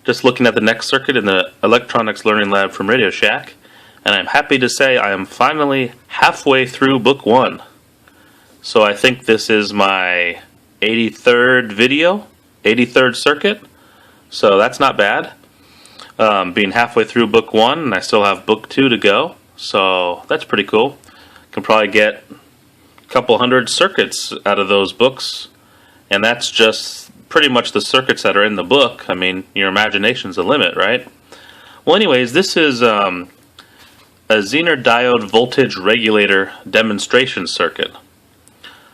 just looking at the next circuit in the Electronics Learning Lab from RadioShack, and I'm happy to say I am finally halfway through book 1. So I think this is my 83rd video, 83rd circuit, so that's not bad. Being halfway through book 1, and I still have book 2 to go, so that's pretty cool. Can probably get a couple hundred circuits out of those books, and that's just pretty much the circuits that are in the book. I mean, your imagination's the limit, right? Well, anyways, this is a Zener diode voltage regulator demonstration circuit.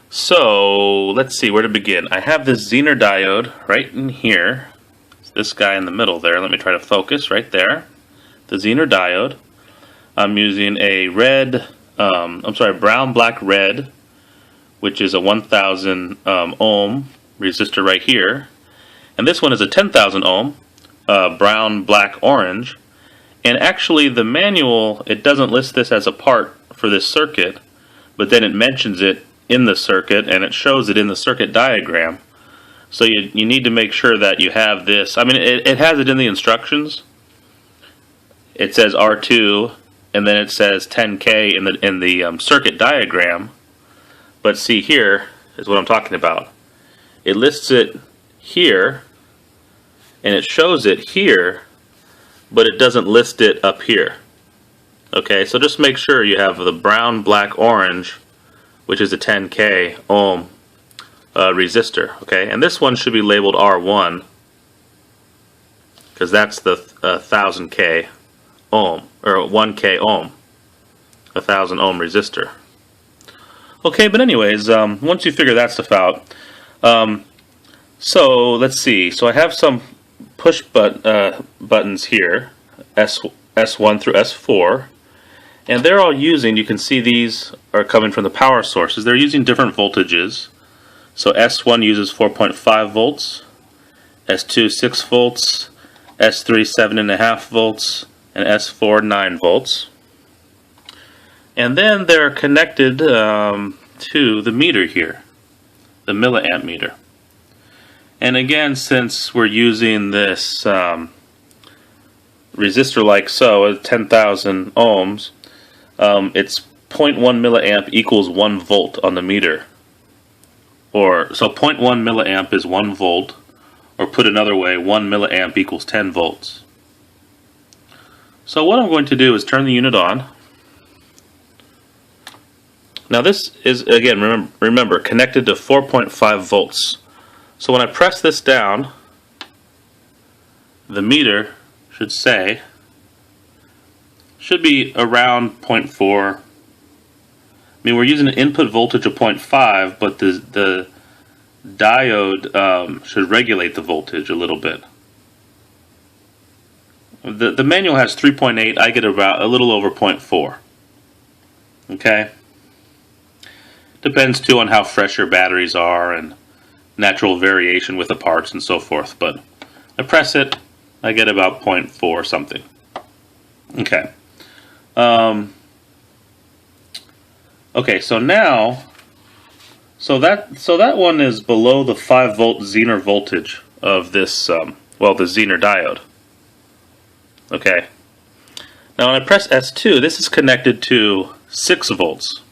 So let's see where to begin. I have this Zener diode right in here. It's this guy in the middle there. Let me try to focus right there. The Zener diode. I'm using a brown, black, red, which is a 1000 ohm resistor right here, and this one is a 10,000 ohm brown, black, orange. And actually the manual, it doesn't list this as a part for this circuit, but then it mentions it in the circuit and it shows it in the circuit diagram. So you need to make sure that you have this. I mean, it has it in the instructions. It says R2 and then it says 10K in the circuit diagram, but see, here is what I'm talking about. It lists it here, and it shows it here, but it doesn't list it up here. Okay, so just make sure you have the brown, black, orange, which is a 10K ohm resistor. Okay, and this one should be labeled R1, because that's the 1000K ohm, or 1K ohm, 1000 ohm resistor. Okay, but anyways, once you figure that stuff out, so let's see. So I have some push buttons here, S1 through S4, and they're all using, you can see these are coming from the power sources. They're using different voltages. So S1 uses 4.5 volts, S2 6 volts, S3 7.5 volts, and S4 9 volts. And then they're connected to the meter here, the milliamp meter. And again, since we're using this resistor like so, 10,000 ohms, it's 0.1 milliamp equals 1 volt on the meter. So 0.1 milliamp is 1 volt, or put another way, 1 milliamp equals 10 volts. So what I'm going to do is turn the unit on. Now this is, again, remember, connected to 4.5 volts. So when I press this down, the meter should be around 0.4. I mean, we're using an input voltage of 0.5, but the diode should regulate the voltage a little bit. The manual has 3.8. I get about a little over 0.4. Okay? Depends too on how fresh your batteries are and natural variation with the parts and so forth, but I press it, I get about 0.4 something. Okay. Okay, so now, so that one is below the 5 volt Zener voltage of this, the Zener diode. Okay. Now when I press S2, this is connected to 6 volts.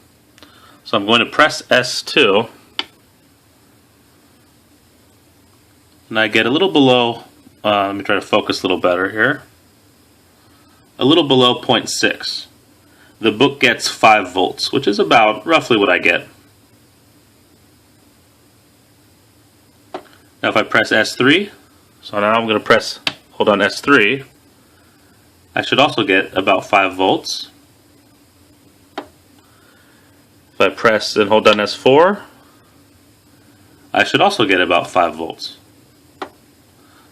So I'm going to press S2, and I get a little below, let me try to focus a little better here, a little below 0.6. The book gets 5 volts, which is about roughly what I get. Now if I press S3, so now I'm going to hold on S3, I should also get about 5 volts. If I press and hold down S4, I should also get about 5 volts.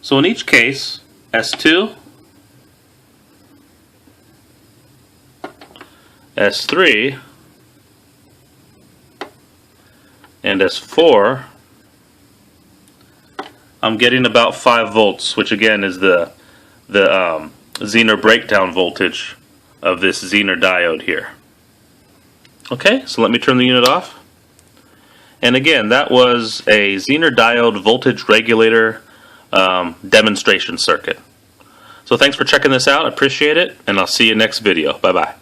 So in each case, S2, S3, and S4, I'm getting about 5 volts, which again is the Zener breakdown voltage of this Zener diode here. Okay, so let me turn the unit off. And again, that was a Zener diode voltage regulator demonstration circuit. So thanks for checking this out. I appreciate it, and I'll see you next video. Bye-bye.